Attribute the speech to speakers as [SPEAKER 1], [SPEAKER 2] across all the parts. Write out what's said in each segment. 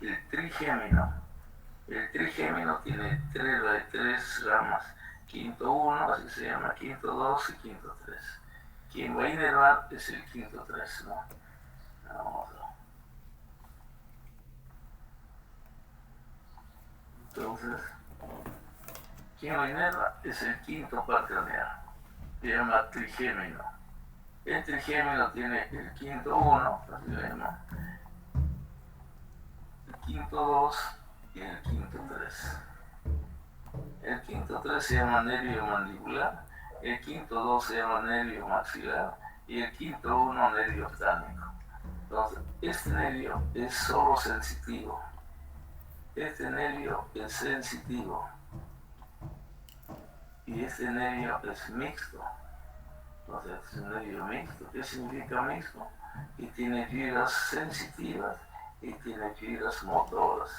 [SPEAKER 1] el trigémino. El trigémino tiene tres ramas. Quinto 1, así se llama, quinto 2 y quinto 3. Quien va a inervar es el quinto 3, ¿no? Vamos a... Entonces, quien lo inerva es el quinto par craneal. Se llama trigémino. El trigémino tiene el quinto 1, así se llama, el quinto 2 y el quinto 3. El quinto 3 se llama nervio mandibular, el quinto 2 se llama nervio maxilar y el quinto 1 nervio oftánico. Entonces, este nervio es solo sensitivo. Este nervio es sensitivo. Y este nervio es mixto. Entonces, es un nervio mixto. ¿Qué significa mixto? Y tiene fibras sensitivas y tiene fibras motoras.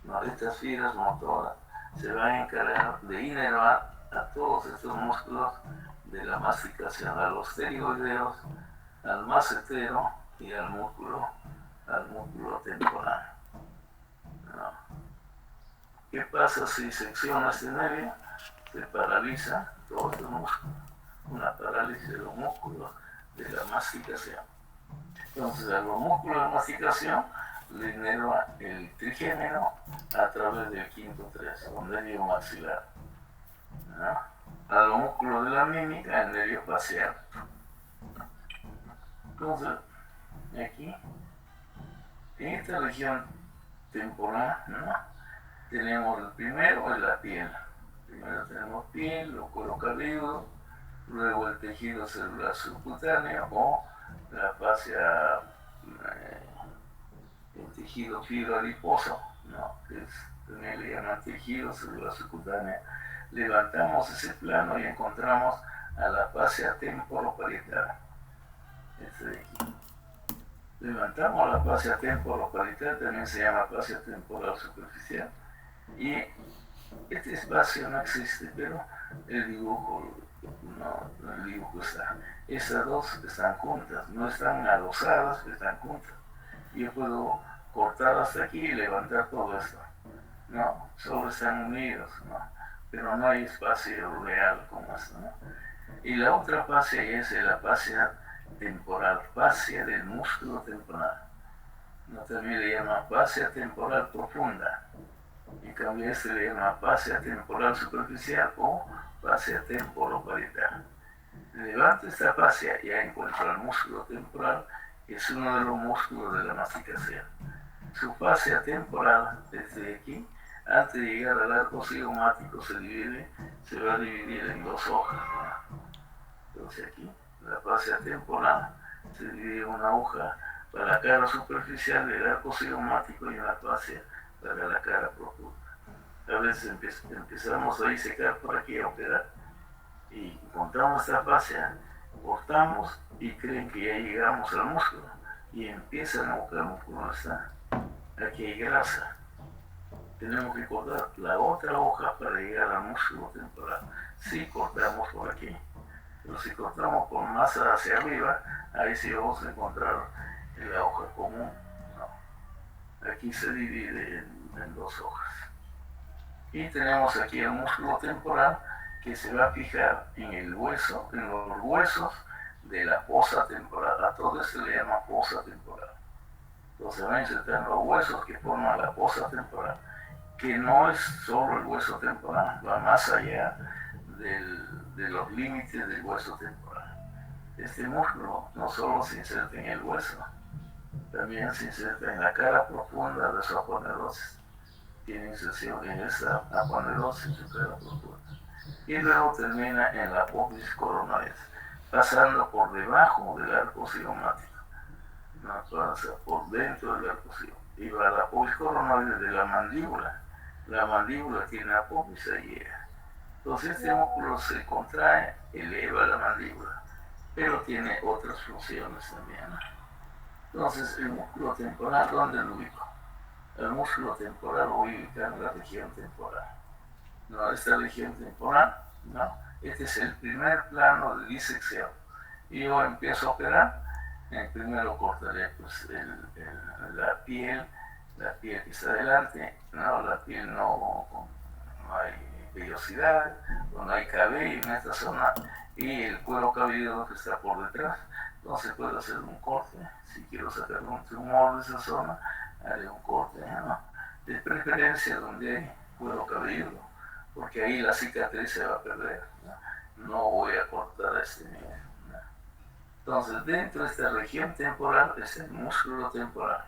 [SPEAKER 1] No, estas fibras motoras se van a encargar de inervar a todos estos músculos de la masticación, a los pterigoideos, al macetero y al músculo temporal. ¿No? ¿Qué pasa si secciona este nervio? Se paraliza todos los músculos, una parálisis de los músculos de la masticación. Entonces, a los músculos de masticación le inerva el trigémino a través del quinto 3, o nervio maxilar. ¿No? A los músculos de la mímica, el nervio facial. Entonces, aquí, en esta región temporal, ¿no? Tenemos el primero, es la piel. Primero tenemos piel, los cuero cabelludo, luego el tejido celular subcutáneo o la fascia, el tejido fibroadiposo, ¿no? Que también le llaman tejido celular subcutáneo. Levantamos ese plano y encontramos a la fascia temporoparietal. Este de aquí. Levantamos la fascia temporoparietal, también se llama fascia temporal superficial. Y este espacio no existe, pero el dibujo está. Estas dos están juntas, no están adosadas, están juntas. Yo puedo cortar hasta aquí y levantar todo esto. No, solo están unidos, ¿no? Pero no hay espacio real como esto, ¿no? Y la otra fascia es la fascia temporal, fascia del músculo temporal. ¿No? También le llama fascia temporal profunda. En cambio, este le llama fascia temporal superficial o fascia temporoparietal. Levanto esta fascia y ya encuentro el músculo temporal, que es uno de los músculos de la masticación. Su fascia temporal, desde aquí, antes de llegar al arco cigomático, se va a dividir en dos hojas, ¿no? Entonces aquí, la fascia temporal se divide en una hoja para la cara superficial del arco cigomático y una fascia para la cara profunda. A veces empezamos a disecar por aquí, a operar, y encontramos esta fascia, cortamos y creen que ya llegamos al músculo y empiezan a buscar el músculo donde está. Aquí hay grasa. Tenemos que cortar la otra hoja para llegar al músculo temporal. Si cortamos por aquí, pero si cortamos con masa hacia arriba, ahí sí vamos a encontrar la hoja común. No. Aquí se divide en dos hojas. Y tenemos aquí el músculo temporal que se va a fijar en el hueso, en los huesos de la fosa temporal. A todo esto le llama fosa temporal. Entonces van a insertar los huesos que forman la fosa temporal, que no es solo el hueso temporal, va más allá de los límites del hueso temporal. Este músculo no solo se inserta en el hueso, también se inserta en la cara profunda de su aponeurosis. Tiene inserción en esa aponeurosis en su cara profunda. Y luego termina en la apófisis coronoides, pasando por debajo del arco cigomático. No pasa por dentro del arco cigomático. Y va a la apófisis coronoide de la mandíbula. La mandíbula tiene apófisis y entonces este músculo se contrae, eleva la mandíbula, pero tiene otras funciones también. Entonces el músculo temporal, ¿dónde lo ubico? El músculo temporal lo ubica en la región temporal. No, esta región temporal, ¿no? Este es el primer plano de disección. Y yo empiezo a operar. Primero cortaré pues, la piel, la piel que está delante, ¿no? La piel no hay vellosidad, no hay cabello en esta zona, y el cuero cabelludo que está por detrás. Entonces puedo hacer un corte, si quiero sacar un tumor de esa zona, haré un corte, ¿no? De preferencia donde hay cuero cabelludo, porque ahí la cicatriz se va a perder, no voy a cortar a este nivel, ¿no? Entonces, dentro de esta región temporal es el músculo temporal.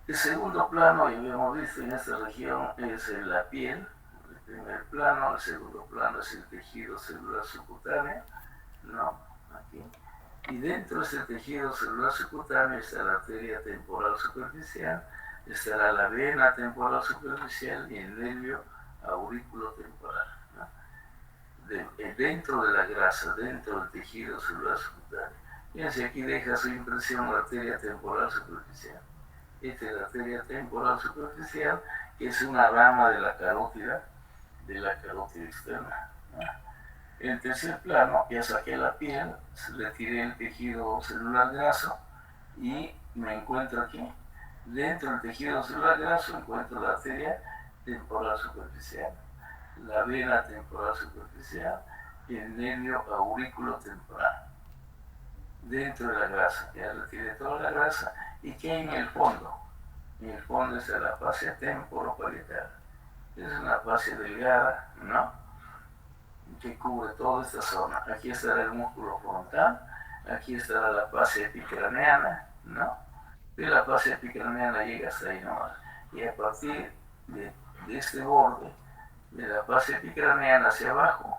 [SPEAKER 1] El segundo plano, ya habíamos visto en esta región, es la piel. El primer plano, el segundo plano es el tejido celular subcutáneo, ¿no? Aquí. Y dentro de este tejido celular subcutáneo está la arteria temporal superficial, estará la vena temporal superficial y el nervio aurículo temporal, ¿no? Dentro de la grasa, dentro del tejido celular subcutáneo. Fíjense, aquí deja su impresión la arteria temporal superficial. Esta es la arteria temporal superficial, que es una rama de la carótida externa, ¿no? En el tercer plano ya saqué la piel, retiré el tejido celular graso y me encuentro aquí. Dentro del tejido celular graso encuentro la arteria temporal superficial, la vena temporal superficial y el nervio aurículo temporal. Dentro de la grasa, ya retiré toda la grasa. ¿Y qué hay en el fondo? En el fondo está la fascia temporoparietal. Es una fascia delgada, ¿no? Que cubre toda esta zona. Aquí estará el músculo frontal, aquí estará la fascia epicraneana, ¿no? Y la fascia epicraneana llega hasta ahí nomás. Y a partir de este borde, de la fascia epicraneana hacia abajo,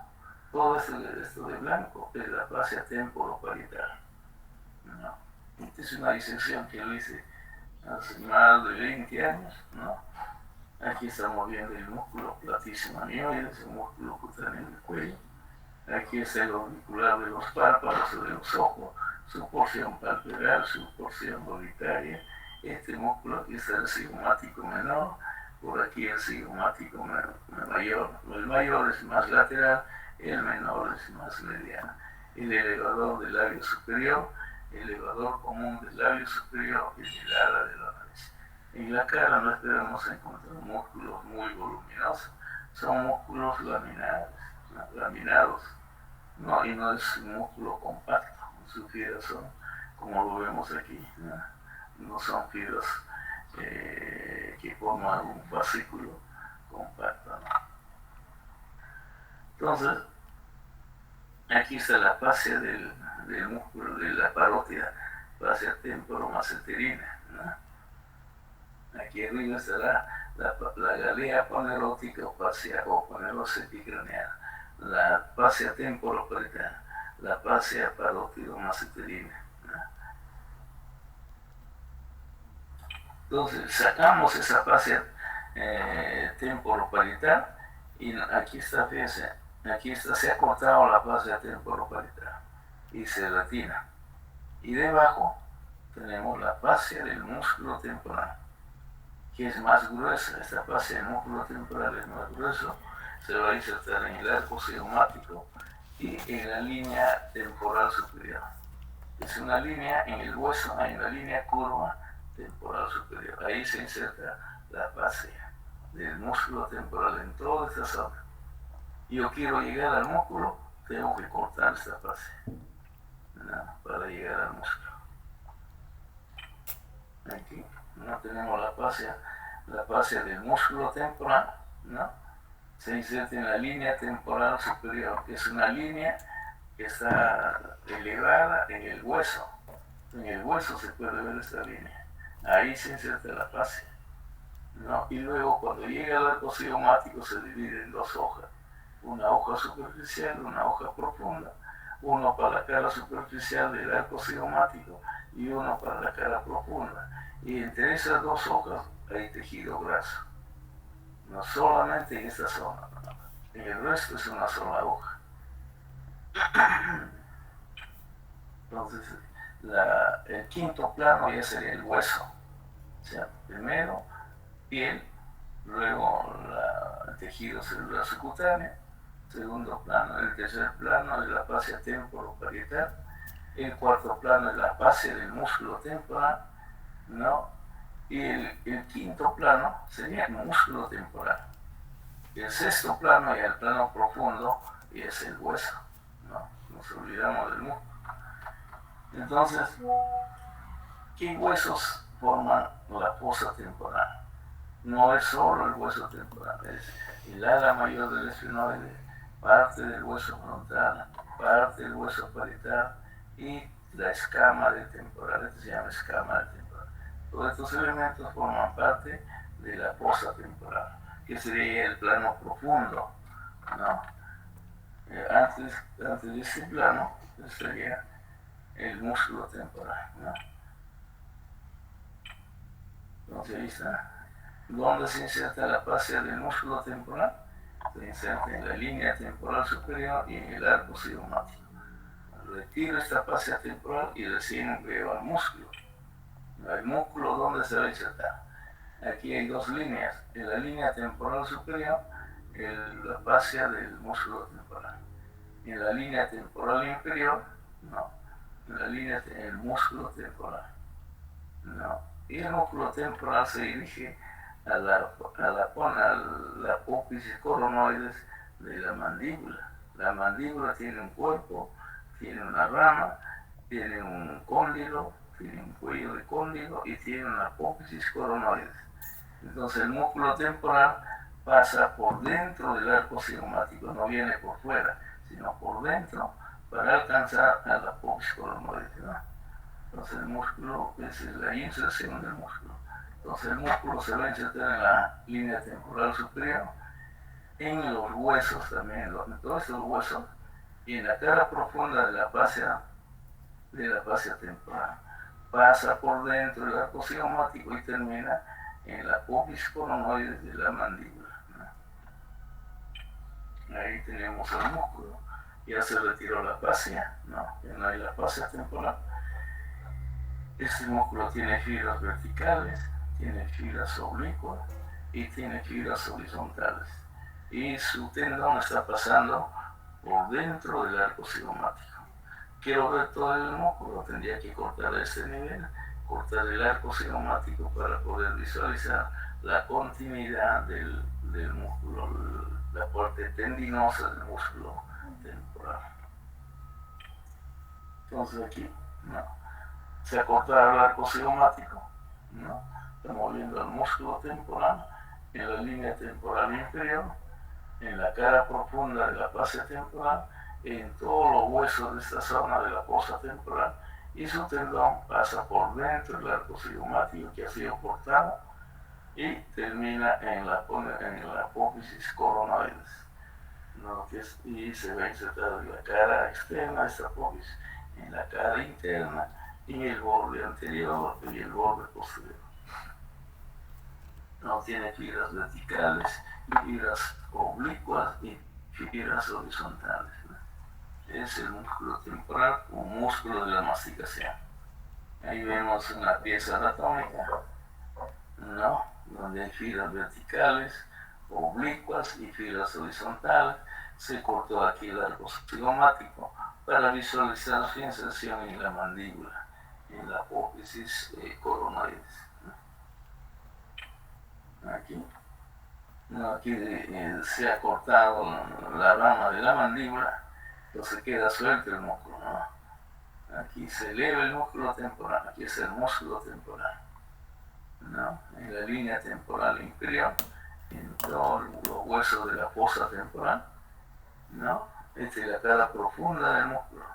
[SPEAKER 1] todo esto de blanco es la fascia temporoparietal, ¿no? Esta es una disección que lo hice hace más de 20 años, ¿no? Aquí estamos viendo el músculo platísimo manioides, el músculo cutáneo del cuello. Aquí está el auricular de los párpados o de los ojos, su porción palpebral, su porción orbitaria. Este músculo aquí está el cigomático menor, por aquí el cigomático mayor. El mayor es más lateral, el menor es más mediano. El elevador del labio superior, el elevador común del labio superior y el ala de la nariz. En la cara no esperamos encontrar músculos muy voluminosos, son músculos laminados, ¿no? Y no es un músculo compacto, sus fibras son como lo vemos aquí, no son fibras que forman un fascículo compacto, ¿no? Entonces, aquí está la fascia del músculo de la parótida, fascia temporomaceterina, ¿no? Aquí arriba estará la galea ponerótica o fascia o ponerosa epicraneana, la fascia temporoparietal, la fascia parótido-maceterina, ¿no? Entonces sacamos esa fascia temporoparietal y aquí está, fíjense, aquí está, se ha cortado la fascia temporoparietal y se retina. Y debajo tenemos la fascia del músculo temporal, que es más gruesa. Esta fascia del músculo temporal es más grueso, se va a insertar en el arco cigomático y en la línea temporal superior. Es una línea en el hueso, hay una línea curva temporal superior. Ahí se inserta la fascia del músculo temporal en toda esta zona. Yo quiero llegar al músculo, tengo que cortar esta fascia, ¿no? Para llegar al músculo. Aquí no tenemos la fascia del músculo temporal, ¿no? Se inserta en la línea temporal superior, que es una línea que está elevada en el hueso. En el hueso se puede ver esta línea. Ahí se inserta la fascia, ¿no? Y luego cuando llega al arco cigomático se divide en dos hojas. Una hoja superficial, una hoja profunda. Uno para la cara superficial del arco cigomático y uno para la cara profunda. Y entre esas dos hojas hay tejido graso. No solamente en esta zona, en el resto es una sola hoja. Entonces, el quinto plano ya sería el hueso. O sea, primero piel, luego el tejido celular subcutáneo, segundo plano, el tercer plano es la fascia temporoparietal, el cuarto plano es la fascia del músculo temporal, ¿no? Y el quinto plano sería el músculo temporal. El sexto plano y el plano profundo es el hueso, ¿no? Nos olvidamos del músculo. Entonces, ¿qué huesos forman la fosa temporal? No es solo el hueso temporal, es el ala mayor del esfenoide, parte del hueso frontal, parte del hueso parietal y la escama del temporal. Esto se llama escama del temporal. Todos estos elementos forman parte de la fosa temporal, que sería el plano profundo, ¿no? Antes de este plano sería el músculo temporal, ¿no? Entonces ahí está. ¿Dónde se inserta la fascia del músculo temporal? Se inserta en la línea temporal superior y en el arco cigomático. Retiro esta fascia temporal y recién veo al músculo. El músculo, ¿dónde se va a insertar? Aquí hay dos líneas. En la línea temporal superior, la fascia del músculo temporal. En la línea temporal inferior, no. En la línea del músculo temporal, no. Y el músculo temporal se dirige a la apófisis coronoides de la mandíbula. La mandíbula tiene un cuerpo, tiene una rama, tiene un cóndilo, tiene un cuello de cóndilo y tiene una apófisis coronoides. Entonces el músculo temporal pasa por dentro del arco cigomático, no viene por fuera, sino por dentro para alcanzar a la apófisis coronoides, ¿no? Entonces el músculo, esa es la inserción del músculo. Entonces el músculo se va a insertar en la línea temporal superior, en los huesos también, en todos estos huesos, y en la cara profunda de la fascia temporal. Pasa por dentro del arco cigomático y termina en la apófisis coronoides de la mandíbula, ¿no? Ahí tenemos el músculo. Ya se retiró la fascia, ¿no? Ya no hay la fascia temporal. Este músculo tiene fibras verticales, tiene fibras oblicuas y tiene fibras horizontales. Y su tendón está pasando por dentro del arco cigomático. Quiero ver todo el músculo, tendría que cortar a este nivel, cortar el arco cigomático para poder visualizar la continuidad del músculo, la parte tendinosa del músculo temporal. Entonces aquí, no. Se ha cortado el arco cigomático, ¿no? Estamos viendo el músculo temporal en la línea temporal inferior, en la cara profunda de la fascia temporal, en todos los huesos de esta zona de la fosa temporal, y su tendón pasa por dentro del arco cigomático que ha sido cortado y termina en la apófisis coronoides, ¿no? Y se va a insertar en la cara externa de esta apófisis, en la cara interna, en el borde anterior y el borde posterior. No tiene fibras verticales, fibras oblicuas y fibras horizontales, ¿no? Es el músculo temporal o músculo de la masticación. Ahí vemos una pieza anatómica, ¿no? Donde hay fibras verticales, oblicuas y fibras horizontales. Se cortó aquí el arco cigomático para visualizar su inserción en la mandíbula, en la apófisis coronoides, ¿no? Aquí se ha cortado la rama de la mandíbula, entonces queda suelto el músculo, ¿no? Aquí se eleva el músculo temporal, aquí es el músculo temporal, ¿no? En la línea temporal inferior, en todos los huesos de la fosa temporal, ¿no? Esta es la cara profunda del músculo.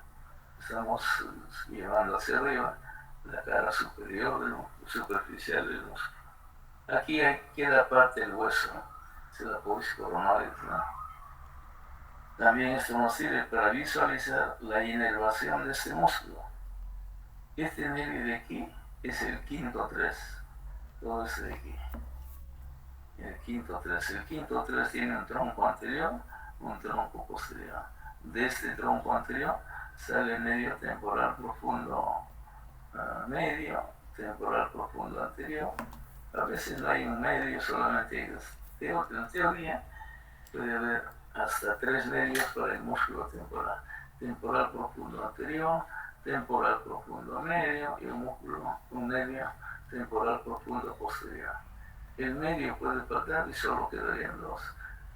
[SPEAKER 1] Estamos llevando hacia arriba la cara superior del músculo, superficial del músculo. Aquí queda parte del hueso, ¿no? Es la apófisis coronoides, ¿no? También esto nos sirve para visualizar la inervación de este músculo. Este nervio de aquí es el quinto 3, todo este de aquí. El quinto 3 tiene un tronco anterior, un tronco posterior. De este tronco anterior sale medio temporal profundo medio, temporal profundo anterior. A veces no hay un medio, solamente hay dos. En teoría puede haber hasta 3 medios para el músculo temporal. Temporal profundo anterior, temporal profundo medio y un medio temporal profundo posterior. El medio puede faltar y solo quedarían dos: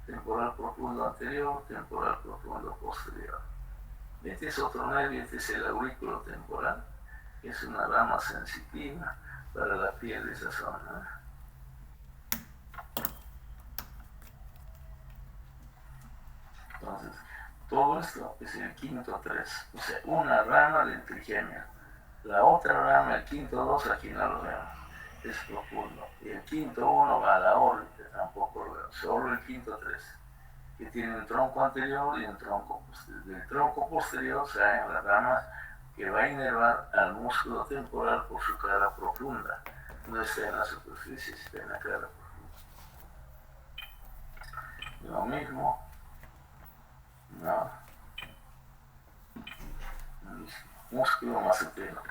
[SPEAKER 1] temporal profundo anterior, temporal profundo posterior. Este es otro nervio, este es el aurículo temporal, que es una rama sensitiva para la piel de esa zona. Entonces, todo esto es el quinto 3, o sea, una rama del trigémino. La otra rama, el quinto 2, aquí no lo veo, es profundo. Y el quinto 1 va a la órbita, tampoco lo veo, solo el quinto 3, que tiene un tronco anterior y un tronco posterior. Del tronco posterior salen las ramas que va a inervar al músculo temporal por su cara profunda. No está en la superficie, está en la cara profunda. Lo mismo, no, músculo macetero.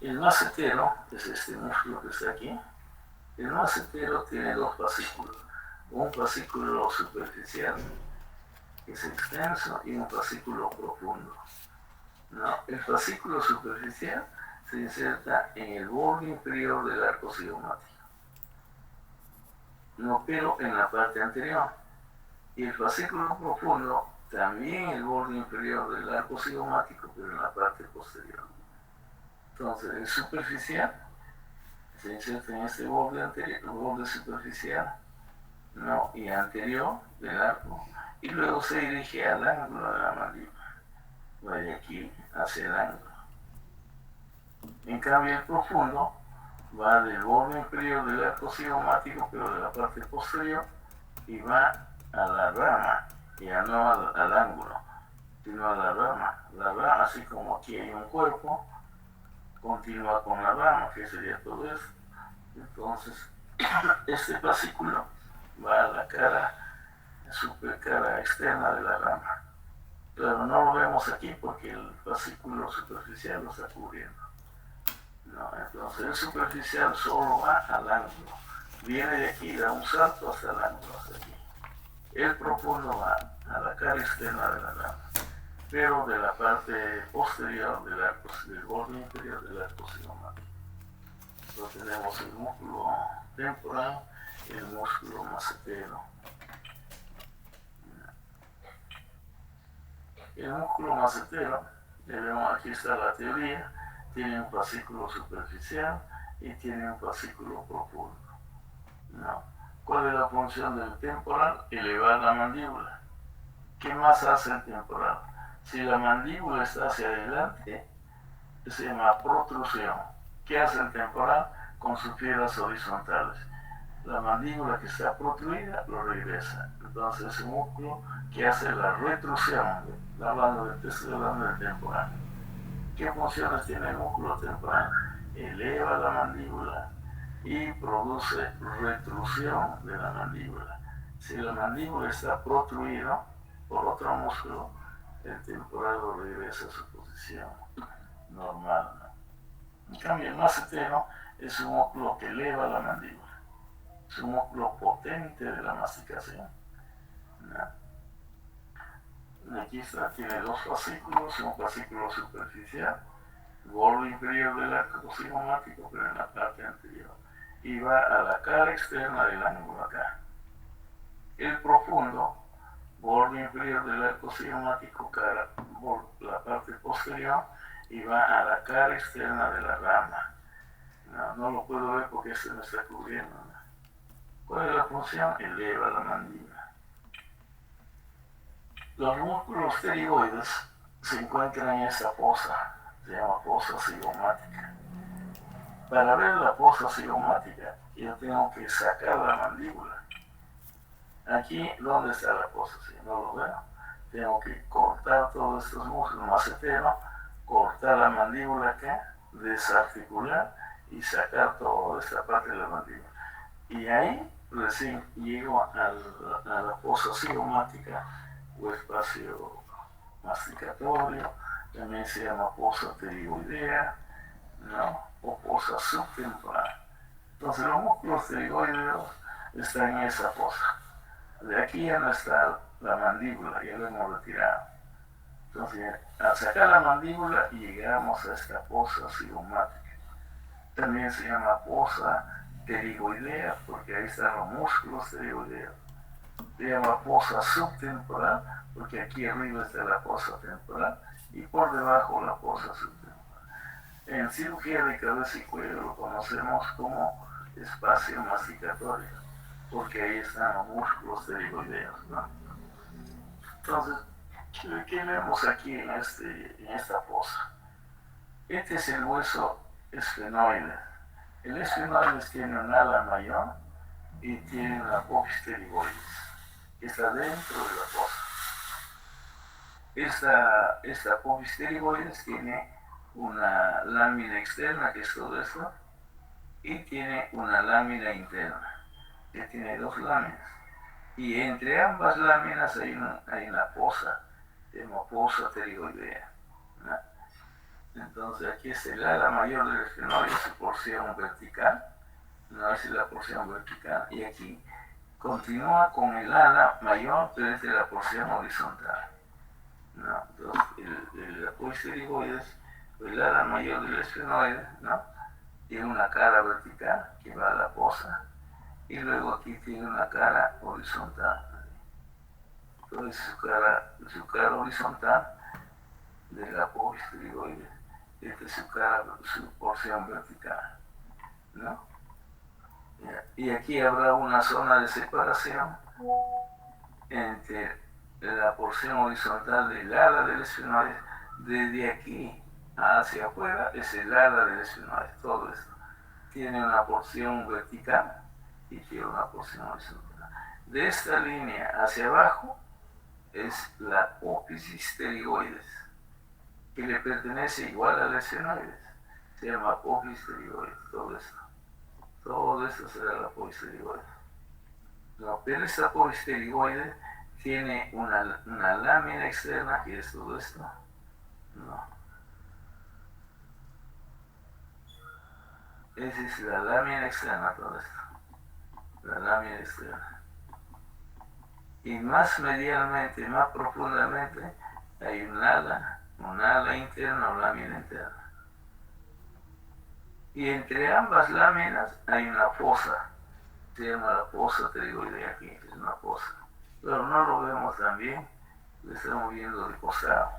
[SPEAKER 1] El macetero es este músculo que está aquí. El macetero tiene dos fascículos: un fascículo superficial, que es extenso, y un fascículo profundo. No, el fascículo superficial se inserta en el borde inferior del arco cigomático, no, pero en la parte anterior. Y el fascículo profundo también en el borde inferior del arco cigomático, pero en la parte posterior. Entonces, el superficial se inserta en este borde anterior, el borde superficial, no, y anterior del arco, y luego se dirige al ángulo de la mandíbula. Va de aquí hacia el ángulo. En cambio, el profundo va del borde inferior del arco cigomático, pero de la parte posterior, y va a la rama, ya no al ángulo, sino a la rama. La rama, así como aquí hay un cuerpo, continúa con la rama, que sería todo esto. Entonces, este fascículo va a la cara, supercara externa de la rama. Pero no lo vemos aquí porque el fascículo superficial lo está cubriendo. No, entonces el superficial solo va al ángulo. Viene de aquí, da un salto hasta el ángulo, hasta aquí. El profundo va a la cara externa de la rama, pero de la parte posterior del borde inferior del arco cigomático. Entonces tenemos el músculo temporal y el músculo macetero. El músculo macetero, aquí está la teoría, tiene un fascículo superficial y tiene un fascículo profundo. No. ¿Cuál es la función del temporal? Elevar la mandíbula. ¿Qué más hace el temporal? Si la mandíbula está hacia adelante, se llama protrusión. ¿Qué hace el temporal? Con sus fibras horizontales. La mandíbula que está protruida lo regresa. Entonces es un músculo que hace la retrusión. Estoy hablando del temporal. ¿Qué funciones tiene el músculo temporal? Eleva la mandíbula y produce retrusión de la mandíbula. Si la mandíbula está protruida por otro músculo, el temporal lo regresa a su posición normal, ¿no? En cambio, el macetero es un músculo que eleva la mandíbula. Es un músculo potente de la masticación, ¿no? Aquí está, tiene dos fascículos, un fascículo superficial, borde inferior del arco cigomático, pero en la parte anterior, y va a la cara externa del ángulo acá. El profundo, borde inferior del arco cigomático, la parte posterior, y va a la cara externa de la rama. No lo puedo ver porque este me está cubriendo, ¿no? ¿Cuál es la función? Eleva la mandíbula. Los músculos pterigoides se encuentran en esta fosa, se llama fosa cigomática. Para ver la fosa cigomática, yo tengo que sacar la mandíbula. Aquí, ¿dónde está la fosa? Si no lo veo, tengo que cortar todos estos músculos, macetero, cortar la mandíbula acá, desarticular y sacar toda esta parte de la mandíbula. Y ahí recién llego a la fosa cigomática o espacio masticatorio, también se llama fosa pterigoidea, ¿no? O fosa subtemporal. Entonces los músculos pterigoideos están en esa fosa. De aquí ya no está la mandíbula, ya lo hemos retirado. Entonces al sacar la mandíbula llegamos a esta fosa cigomática. También se llama fosa pterigoidea porque ahí están los músculos pterigoideos. Se llama fosa subtemporal porque aquí arriba está la fosa temporal y por debajo la fosa subtemporal. En cirugía de cabeza y cuello lo conocemos como espacio masticatorio porque ahí están los músculos pterigoideos, ¿no? Entonces, ¿qué vemos aquí en esta fosa? Este es el hueso esfenoide. El esfenoide tiene un ala mayor y tiene una apófisis pterigoides, que está dentro de la fosa. Esta apófisis pterigoides tiene una lámina externa, que es todo esto, y tiene una lámina interna, que tiene dos láminas. Y entre ambas láminas hay una fosa, se llama fosa pterigoidea, ¿no? Entonces aquí es el ala mayor del esfenoide, su porción vertical, no es la porción vertical, y aquí continúa con el ala mayor, pero es de la porción horizontal, ¿no? Entonces el apófisis pterigoides, el ala mayor del esfenoide, ¿no? Tiene una cara vertical que va a la fosa, y luego aquí tiene una cara horizontal. Entonces su cara horizontal de la apófisis pterigoides, esta es su porción vertical, ¿no? Y aquí habrá una zona de separación entre la porción horizontal del ala del esfenoide. Desde aquí hacia afuera es el ala del esfenoide. Todo esto tiene una porción vertical y tiene una porción horizontal. De esta línea hacia abajo es la apófisis pterigoides, que le pertenece igual al esfenoide. Se llama apófisis pterigoides, todo esto. Todo esto será la apófisis pterigoides. No, pero esta apófisis pterigoides tiene una lámina externa, que es todo esto. No. Esa es la lámina externa, todo esto. La lámina externa. Y más medialmente, más profundamente, hay un ala interna o lámina interna. Y entre ambas láminas hay una fosa, se llama la fosa pterigoidea aquí, es una fosa. Pero no lo vemos tan bien, lo estamos viendo de costado.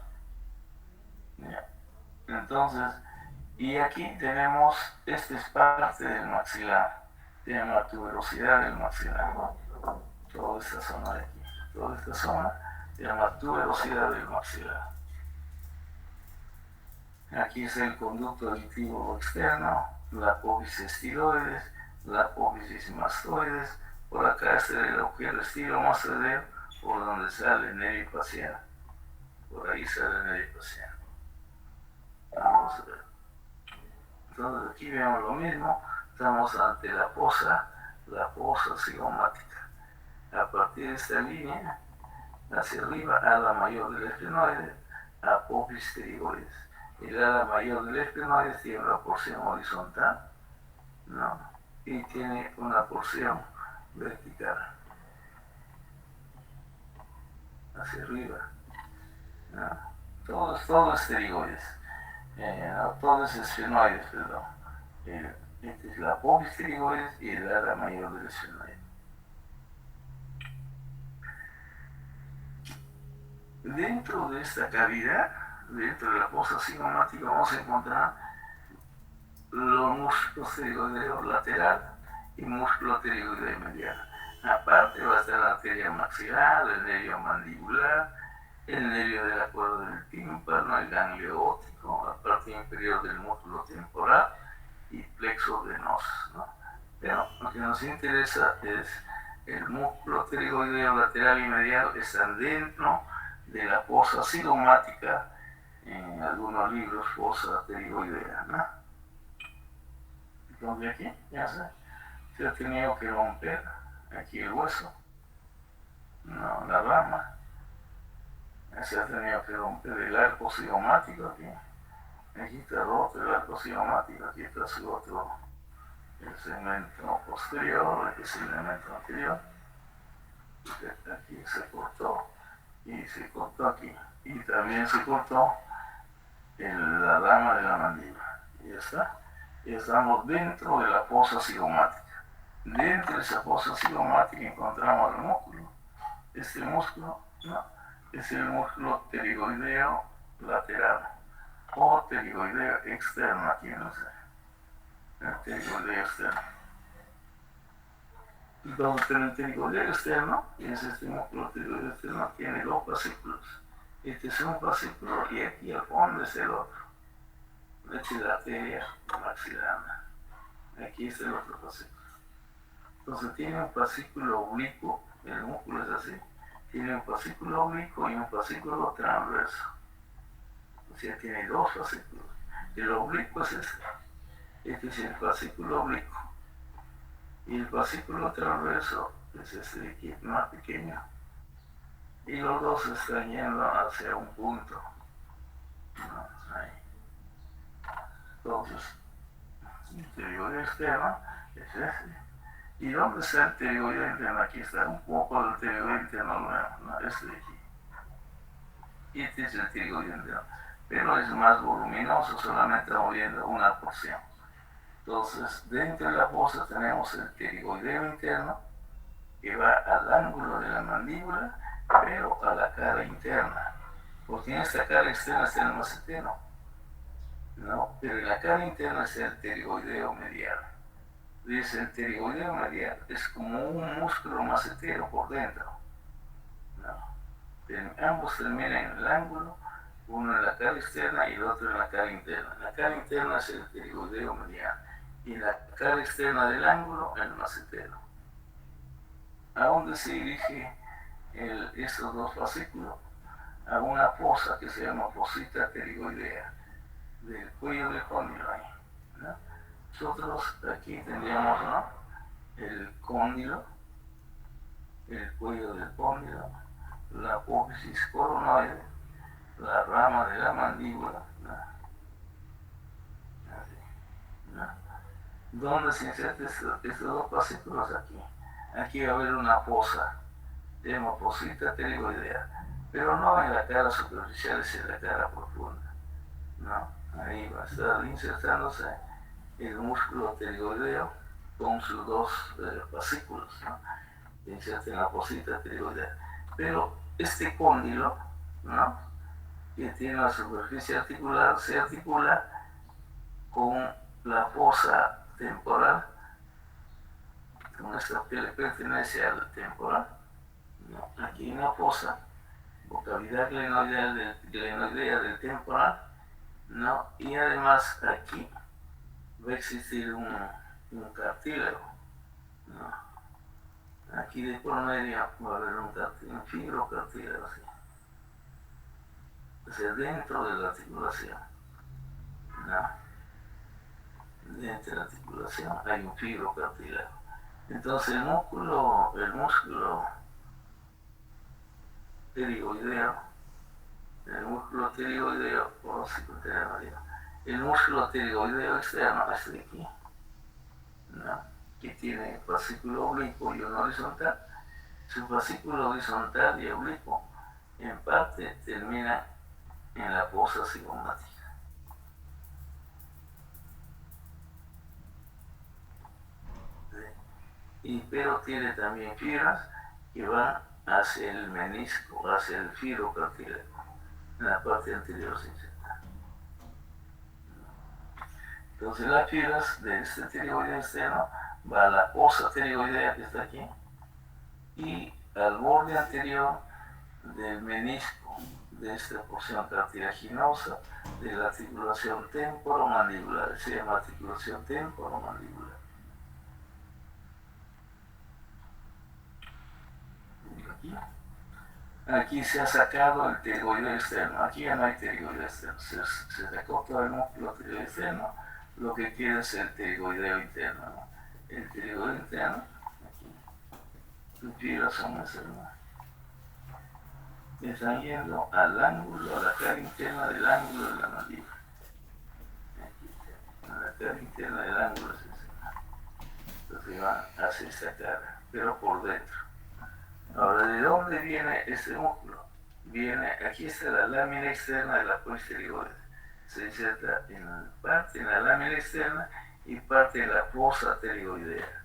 [SPEAKER 1] ¿Ya? Entonces, y aquí tenemos, esta es parte del maxilar, se llama tuberosidad del maxilar, ¿no? Toda esta zona de aquí, toda esta zona se llama tuberosidad del maxilar. Aquí es el conducto auditivo externo, la apófisis estiloides, la apófisis mastoides, por acá está el agujero estilomastoideo, por donde sale el nervio facial. Por ahí sale el nervio facial. Vamos a ver. Entonces aquí vemos lo mismo, estamos ante la fosa cigomática. A partir de esta línea, hacia arriba, ala mayor del esfenoide, apófisis pterigoides. El ala mayor del esfenoide tiene una porción horizontal, ¿no? Y tiene una porción vertical, hacia arriba, ¿no? Todo es pterigoides, no, todo es esfenoides, perdón. Esta es la apófisis pterigoides y el ala mayor del esfenoide. Dentro de esta cavidad, dentro de la fosa cigomática, vamos a encontrar los músculos pterigoideos lateral y músculo pterigoideo medial. Aparte va a estar la arteria maxilar, el nervio mandibular, el nervio de la cuerda del tímpano, el ganglio óptico, la parte inferior del músculo temporal y plexo venoso, ¿no? Pero lo que nos interesa es el músculo pterigoideo lateral y medial, están dentro de la fosa cigomática, en algunos libros fosa pterigoidea, ¿no? Entonces aquí ya se ha tenido que romper aquí el hueso, no, la rama, se ha tenido que romper el arco cigomático aquí está roto el arco cigomático, aquí está su otro, el segmento posterior, aquí es el segmento anterior, aquí se cortó y se cortó aquí, y también se cortó la rama de la mandíbula, y ya está. estamos dentro de la fosa cigomática. Dentro de esa fosa cigomática encontramos el músculo. Este músculo, ¿no?, es el músculo pterigoideo lateral o pterigoideo externo, aquí no sé, el pterigoideo externo. Entonces, el pterigoideo externo, que es este músculo pterigoideo externo, tiene dos fascículos. Este es un fascículo y aquí al fondo es el otro. Esta es la arteria maxilana. Aquí está el otro fascículo. Entonces tiene un fascículo oblicuo, el músculo es así, tiene un fascículo oblicuo y un fascículo transverso. O sea, tiene dos fascículos. El oblicuo es este es el fascículo oblicuo. Y el fascículo transverso es este de aquí, más pequeño. Y los dos están yendo hacia un punto. Ahí. Entonces, el pterigoideo externo es este. ¿Y dónde está el pterigoideo interno? Aquí está un poco del pterigoideo interno nuevo, ¿no? Este de aquí. Y este es el pterigoideo interno. Pero es más voluminoso, solamente estamos viendo una porción. Entonces, dentro de la fosa tenemos el pterigoideo interno, que va al ángulo de la mandíbula, pero a la cara interna. Porque en esta cara externa está el macetero, ¿no? Pero en la cara interna está el pterigoideo medial. Dice, el pterigoideo medial es como un músculo macetero por dentro, ¿no? Ambos terminan en el ángulo, uno en la cara externa y el otro en la cara interna. La cara interna es el pterigoideo medial y la cara externa del ángulo el macetero. ¿A dónde se dirige estos dos fascículos? A una fosa que se llama fosita pterigoidea del cuello del cóndilo ahí, ¿no? Nosotros aquí tendríamos, ¿no?, el cóndilo, el cuello del cóndilo, la apófisis coronoide, la rama de la mandíbula, ¿no? Así, ¿no? ¿Dónde se insertan estos dos fascículos? Aquí. Aquí va a haber una fosa, se llama fosita pterigoidea, pero no en la cara superficial, es en la cara profunda, ¿no? Ahí va a estar insertándose el músculo pterigoideo con sus dos fascículos, ¿no? Se inserta en la fosita pterigoidea. Pero este cóndilo, ¿no?, que tiene la superficie articular, se articula con la fosa temporal, con esta que le pertenece al temporal, ¿no? Aquí una fosa, o cavidad glenoidea del temporal, ¿no? Y además aquí va a existir un cartílago, ¿no? Aquí de por medio va a haber un fibrocartílago, así. O sea, dentro de la articulación, ¿no? Dentro de la articulación hay un fibrocartílago. Entonces el músculo pterigoideo, el músculo pterigoideo externo, este de aquí, ¿no?, que tiene fascículo oblicuo y uno horizontal. Su fascículo horizontal y oblicuo en parte termina en la fosa cigomática. Pero tiene también fibras que van hacia el menisco, hacia el fibrocartílago, en la parte anterior se inserta. Entonces las fibras de este pterigoideo externo va a la fosa pterigoidea que está aquí y al borde anterior del menisco de esta porción cartilaginosa de la articulación temporomandibular, se llama articulación temporomandibular. Aquí se ha sacado el pterigoideo externo, aquí ya no hay pterigoideo externo, se sacó todo el músculo pterigoideo externo, lo que queda es el pterigoideo interno, ¿no? El pterigoideo interno, aquí, sus fibras son esas, ¿no?, están yendo al ángulo, a la cara interna del ángulo de la mandíbula. Aquí, a la cara interna del ángulo es esa. Entonces va hacia esta cara, pero por dentro. Ahora, ¿de dónde viene este músculo? Viene, aquí está la lámina externa de la apófisis pterigoide. Se inserta en la lámina externa y parte de la fosa pterigoidea.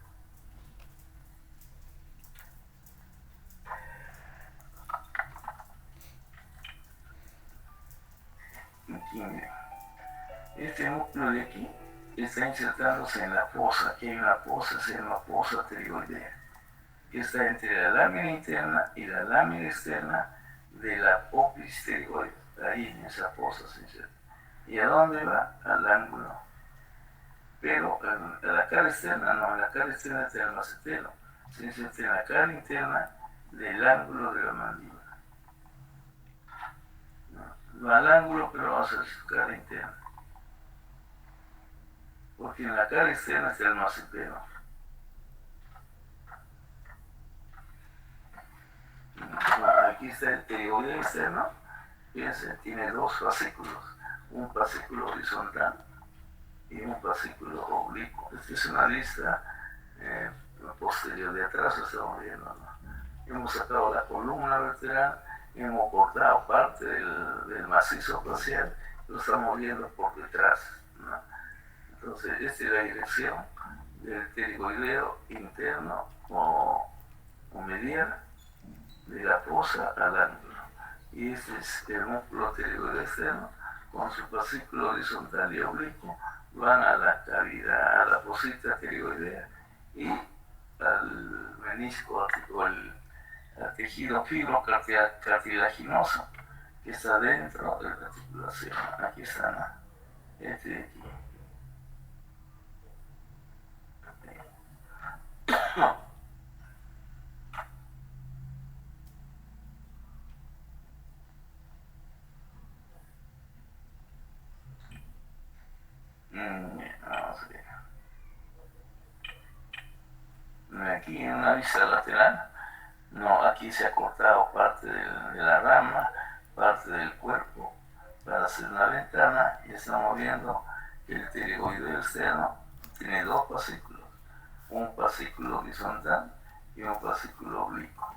[SPEAKER 1] Este músculo de aquí está insertándose en la fosa. Aquí hay una fosa, se llama fosa pterigoidea, que está entre la lámina interna y la lámina externa de la apófisis pterigoide. Ahí en esa fosa se inserta. ¿Y a dónde va? Al ángulo. Pero en la cara externa no, en la cara externa está el macetero. Se inserta en la cara interna del ángulo de la mandíbula. No, va al ángulo, pero va hacia su cara interna. Porque en la cara externa está el macetero. Aquí está el pterigoide externo. Fíjense, tiene dos fascículos. Un fascículo horizontal y un fascículo oblicuo. Esta es una lista posterior de atrás, estamos viendo, ¿no? Hemos sacado la columna vertebral, hemos cortado parte del macizo facial, lo estamos viendo por detrás, ¿no? Entonces, esta es la dirección del pterigoideo interno o medial de la fosa al ángulo. Y este es el músculo pterigoideo externo con su fascículo horizontal y oblicuo, van a la cavidad, a la fosita pterigoidea y al menisco o al tejido fibrocartilaginoso que está dentro de la articulación. Aquí está, ¿no? Este de aquí. Vamos a ver. Aquí en una vista lateral, no, aquí se ha cortado parte de la rama, parte del cuerpo para hacer una ventana, y estamos viendo que el pterigoideo externo tiene dos fascículos, un fascículo horizontal y un fascículo oblicuo,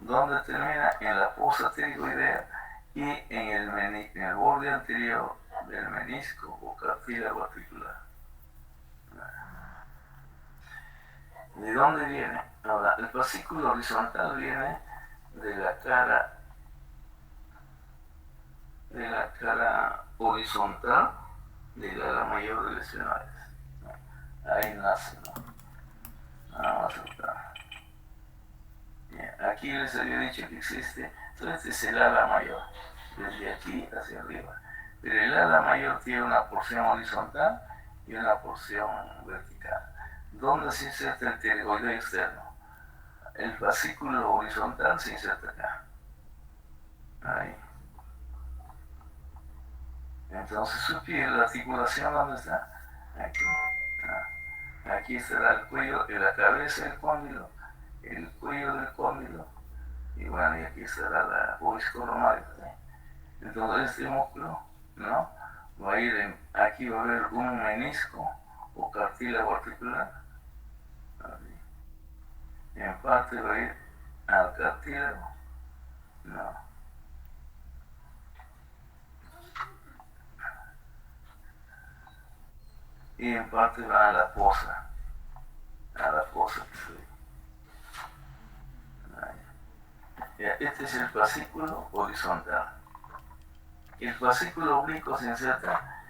[SPEAKER 1] donde termina en la fosa pterigoidea y en el borde anterior del menisco o cartílago articular. ¿De dónde viene? Ahora, el fascículo horizontal viene de la cara horizontal del ala mayor de lesionares. Ahí nace, ¿no? Vamos a ver. Bien, aquí les había dicho que existe, entonces este es el ala mayor, desde aquí hacia arriba. Pero el ala mayor tiene una porción horizontal y una porción vertical. ¿Dónde se inserta el pterigoideo externo? El fascículo horizontal se inserta acá. Ahí. Entonces su piel, la articulación, ¿dónde está? Aquí. Aquí estará el cuello, la cabeza del cóndilo, el cuello del cóndilo, y bueno, y aquí estará la bovis coronaria. Entonces este músculo, ¿no? Va a ir aquí va a haber un menisco o cartílago articular. En parte va a ir al cartílago, no. Y en parte va a la fosa que se ve. Este es el fascículo horizontal. El fascículo oblicuo se inserta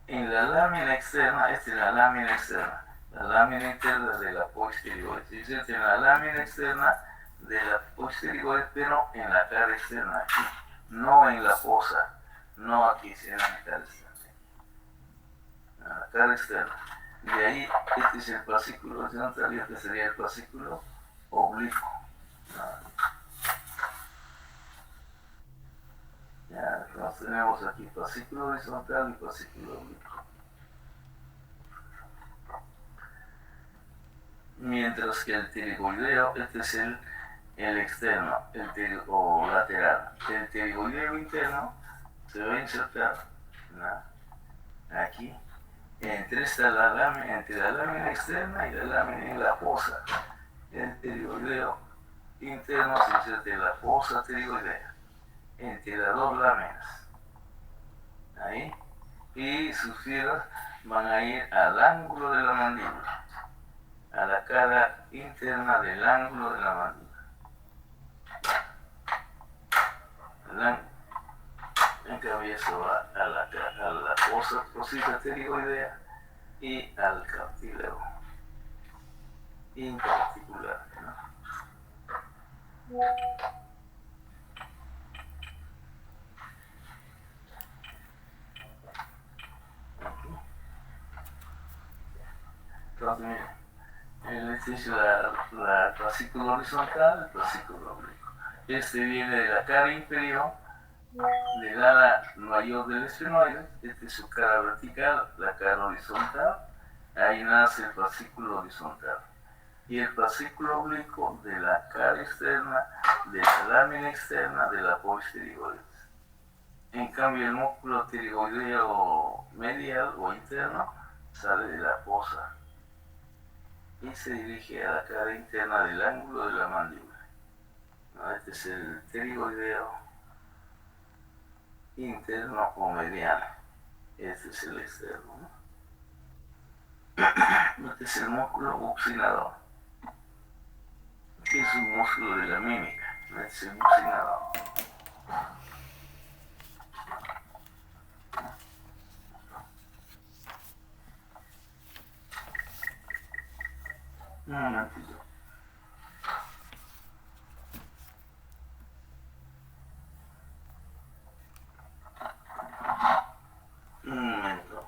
[SPEAKER 1] en la lámina externa, esta es la lámina externa, la lámina interna de la apófisis pterigoide. Se inserta en la lámina externa de la apófisis pterigoide, pero en la cara externa, aquí, no en la fosa, no aquí, sino en la cara externa. La cara externa. De ahí, este es el fascículo horizontal y este sería el fascículo oblicuo. Ya, entonces tenemos aquí fascículo horizontal y fascículo oblicuo. Mientras que el pterigoideo, este es el externo, o lateral. El pterigoideo interno se va a insertar, ¿no? Aquí, entre la lámina externa y la lámina en la fosa. El pterigoideo interno se inserta en la fosa pterigoidea, entre las dos láminas. Ahí. Y sus fibras van a ir al ángulo de la mandíbula, a la cara interna del ángulo de la mandíbula. En cambio, eso va a la fosa pterigoidea y al cartílago interarticular, ¿no? Entonces, miren, este es la fascícula horizontal, el fascículo oblicuo. Este viene de la cara inferior, del ala mayor del esfenoide. Esta es su cara vertical, la cara horizontal. Ahí nace el fascículo horizontal. Y el fascículo oblicuo de la cara externa, de la lámina externa de la polis pterigoides. En cambio, el músculo pterigoideo medial o interno sale de la fosa y se dirige a la cara interna del ángulo de la mandíbula. ¿No? Este es el pterigoideo interno o mediano. Este es el externo, ¿no? Este es el músculo buccinador, que es un músculo de la mímica. Este es el buccinador. Un momentito. Un momento.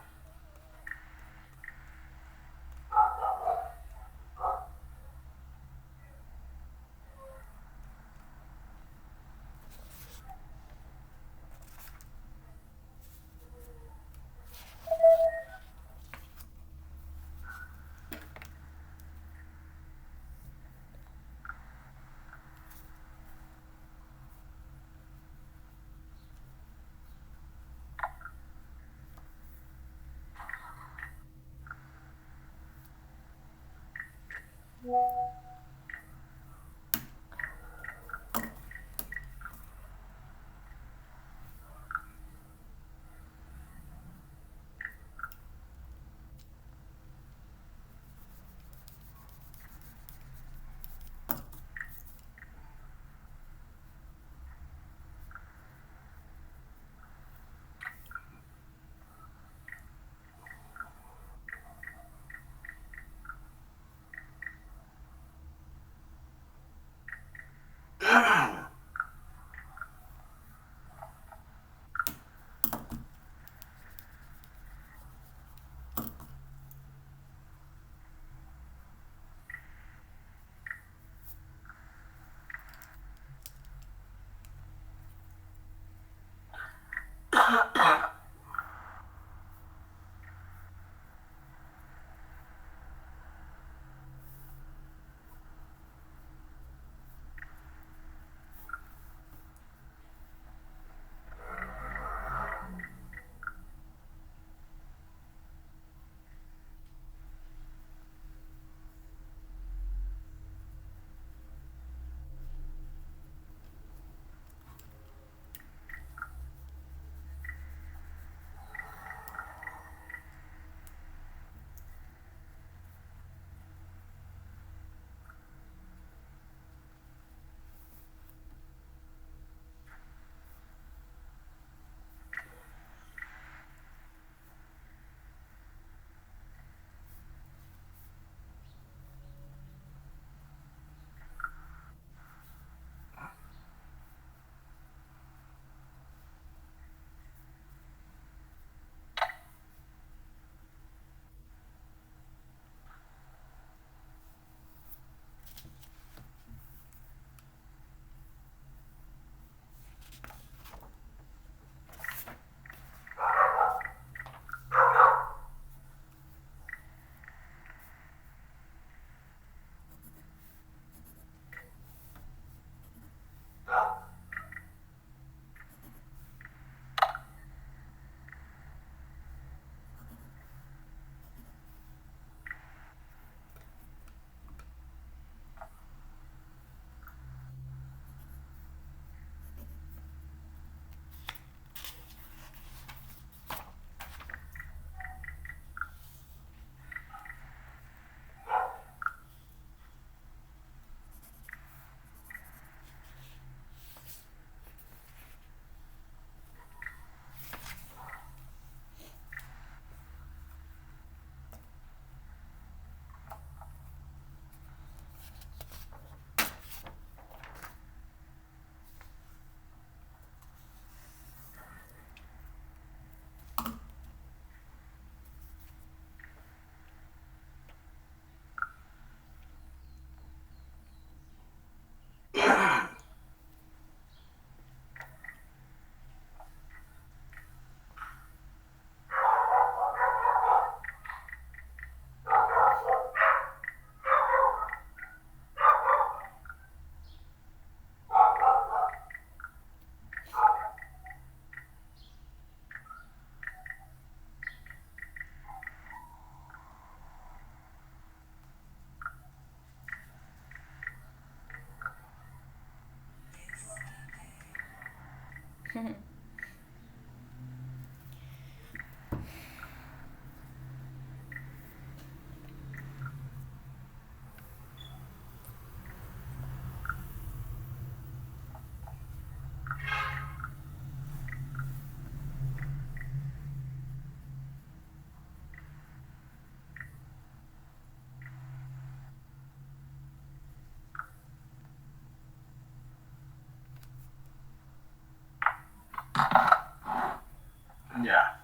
[SPEAKER 1] Ya.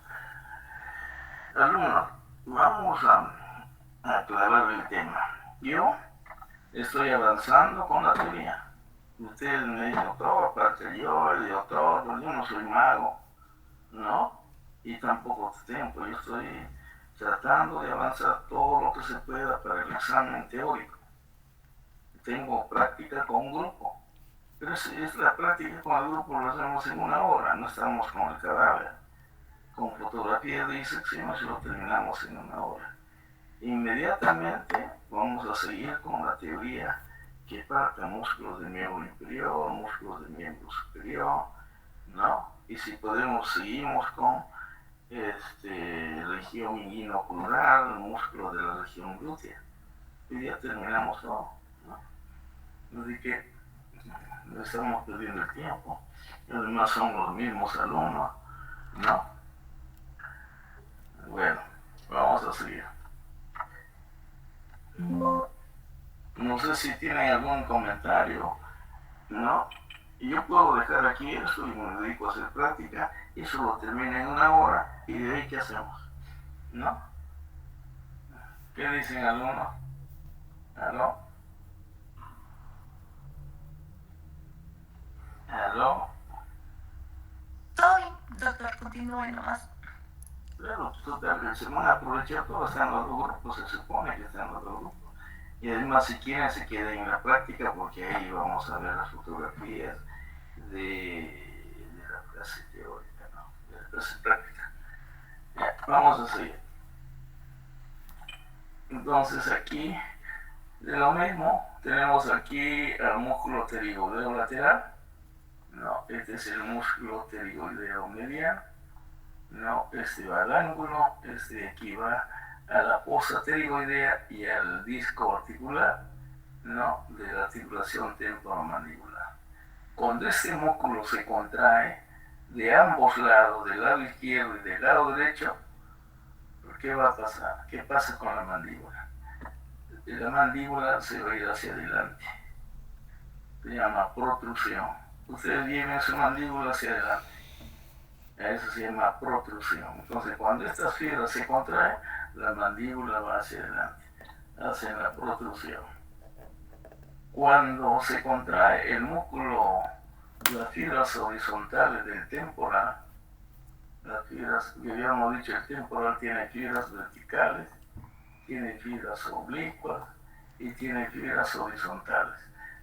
[SPEAKER 1] Alumnos, vamos a aclarar el tema. Yo estoy avanzando con la teoría. Ustedes me dicen, doctor, aparte yo, el doctor, yo no soy mago, ¿no? Y tampoco tiempo, yo estoy tratando de avanzar todo lo que se pueda para el examen teórico. Tengo práctica con un grupo, pero es la práctica con el grupo, lo hacemos en una hora, no estamos con el cadáver. Con fotografía de disecciones lo terminamos en una hora. Inmediatamente vamos a seguir con la teoría que parte músculos de miembro inferior, músculos de miembro superior, ¿no? Y si podemos, seguimos con región inguinoculular, músculo de la región glútea. Y ya terminamos todo, ¿no? Así que no estamos perdiendo el tiempo. Además son los mismos alumnos, ¿no? Bueno, vamos a seguir. No sé si tienen algún comentario, ¿no? Y yo puedo dejar aquí esto y me dedico a hacer práctica, y eso lo termina en una hora, y de ahí, ¿qué hacemos? ¿No? ¿Qué dicen algunos? ¿Aló? ¿Aló?
[SPEAKER 2] Todo bien, doctor, continúe nomás.
[SPEAKER 1] Claro, total, se van a aprovechar, todos están los dos grupos, se supone que están los dos grupos. Y además, si quieren, se queden en la práctica, porque ahí vamos a ver las fotografías de la clase teórica, ¿no? De la clase práctica. Ya, vamos a seguir. Entonces aquí, de lo mismo, tenemos aquí al músculo pterigoideo lateral. No, este es el músculo pterigoideo mediano. No, este va al ángulo, este de aquí va a la fosa pterigoidea y al disco articular, ¿no? De la articulación temporomandibular. Cuando este músculo se contrae de ambos lados, del lado izquierdo y del lado derecho, ¿qué va a pasar? ¿Qué pasa con la mandíbula? La mandíbula se va a ir hacia adelante. Se llama protrusión. Ustedes lleven su mandíbula hacia adelante. Eso se llama protrusión. Entonces, cuando estas fibras se contraen, la mandíbula va hacia adelante. Hacen la protrusión. Cuando se contrae el músculo, las fibras horizontales del temporal, las fibras, que habíamos dicho, el temporal tiene fibras verticales, tiene fibras oblicuas y tiene fibras horizontales.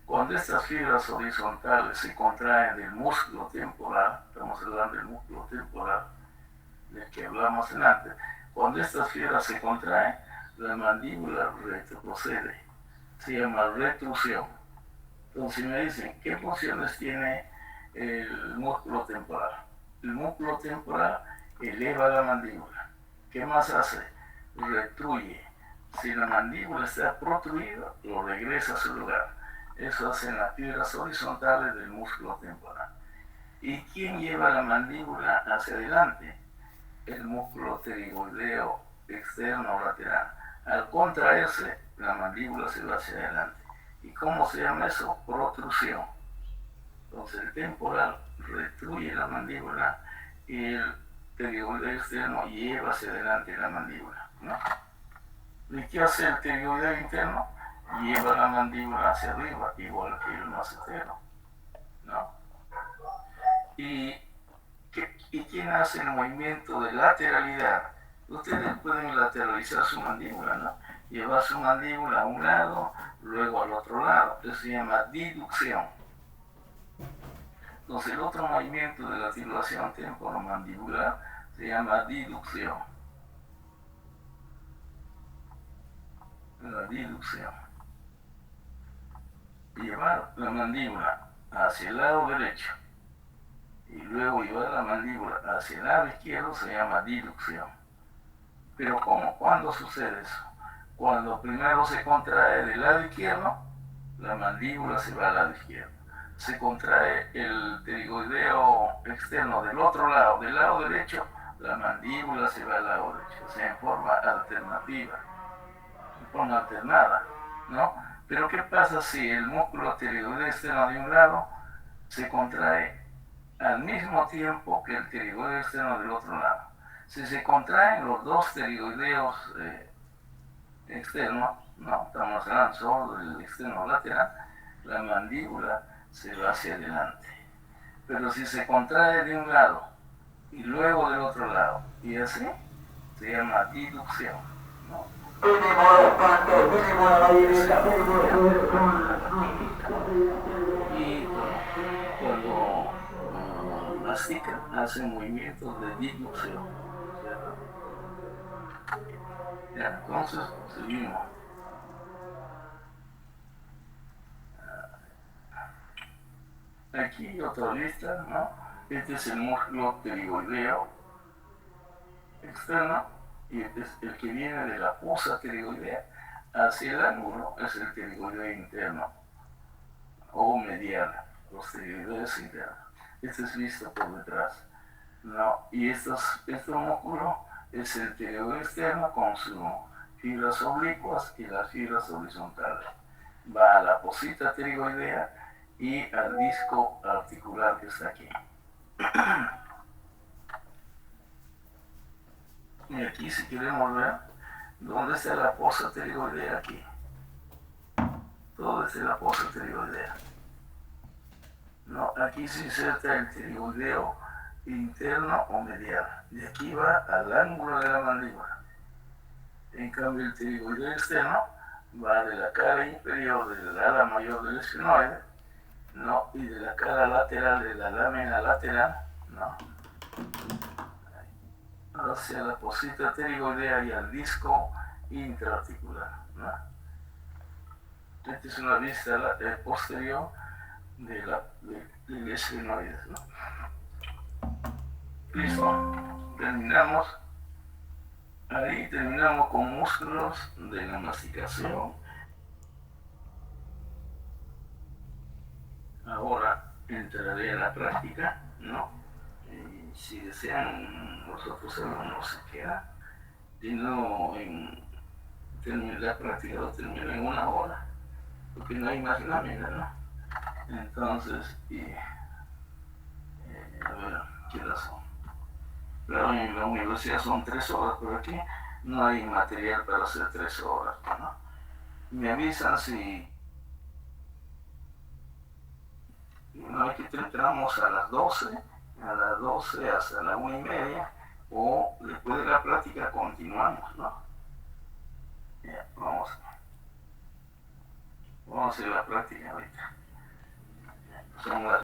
[SPEAKER 1] Cuando estas fibras horizontales se contraen del músculo temporal, estamos hablando del músculo temporal del que hablamos antes, cuando estas fibras se contraen, la mandíbula retrocede, se llama retrusión. Entonces me dicen, ¿qué funciones tiene el músculo temporal? El músculo temporal eleva la mandíbula. ¿Qué más hace? Retruye. Si la mandíbula está protruida, lo regresa a su lugar. Eso hacen las fibras horizontales del músculo temporal. ¿Y quién lleva la mandíbula hacia adelante? El músculo pterigoideo externo lateral. Al contraerse, la mandíbula se va hacia adelante. ¿Y cómo se llama eso? Protrusión. Entonces el temporal retruye la mandíbula y el pterigoideo externo lleva hacia adelante la mandíbula, ¿no? ¿Y qué hace el pterigoideo interno? Lleva la mandíbula hacia arriba, igual que el macetero, ¿no? ¿Y quién hace el movimiento de lateralidad? Ustedes pueden lateralizar su mandíbula, ¿no? Llevar su mandíbula a un lado, luego al otro lado. Eso se llama diducción. Entonces el otro movimiento de la articulación temporomandibular se llama diducción. La diducción. Llevar la mandíbula hacia el lado derecho, y luego llevar la mandíbula hacia el lado izquierdo se llama diducción. Pero ¿cómo? ¿Cuándo sucede eso? Cuando primero se contrae del lado izquierdo, la mandíbula se va al lado izquierdo. Se contrae el pterigoideo externo del otro lado, del lado derecho, la mandíbula se va al lado derecho, o sea, en forma alternativa, en forma alternada, ¿no? Pero ¿qué pasa si el músculo pterigoideo externo de un lado se contrae al mismo tiempo que el pterigoideo externo del otro lado? Si se contraen los dos pterigoideos externos, no, estamos hablando solo del externo lateral, la mandíbula se va hacia adelante. Pero si se contrae de un lado y luego del otro lado, y así, se llama diducción, ¿no? Y cuando mastican, hacen movimientos de diducción, ¿cierto? Ya, entonces, seguimos. Aquí otra lista, ¿no? Este es el músculo pterigoideo externo y este es el que viene de la fosa pterigoidea hacia el ángulo, es el pterigoideo interno o medial, los pterigoideos internos. Este es visto por detrás, ¿no? Y este músculo es el pterigoideo externo con sus fibras oblicuas y las fibras horizontales. Va a la fosita pterigoidea y al disco articular que está aquí. Y aquí, si queremos ver, ¿dónde está la fosa pterigoidea? Aquí. Todo está en la fosa pterigoidea. No, aquí se inserta el pterigoideo interno o medial. De aquí va al ángulo de la mandíbula. En cambio, el pterigoideo externo va de la cara inferior del ala mayor del esfenoide, ¿no? Y de la cara lateral de la lámina lateral, ¿no? Hacia la fosita pterigoidea y al disco intraarticular, ¿no? Esta es una vista posterior del esfenoide, ¿no? Listo, terminamos. Ahí terminamos con músculos de la masticación. Ahora entraré a la práctica, ¿no? Y si desean, los otros alumnos se quedan. Si no, terminar la práctica lo termino en 1 hora, porque no hay más láminas, ¿no? Entonces, a ver, ¿qué horas son? Claro, en la universidad son 3 horas, pero aquí no hay material para hacer 3 horas, ¿no? Me avisan si no, aquí entramos a las 12 hasta la 1:30, o después de la práctica continuamos, ¿no? Ya, vamos a hacer la práctica ahorita. Son las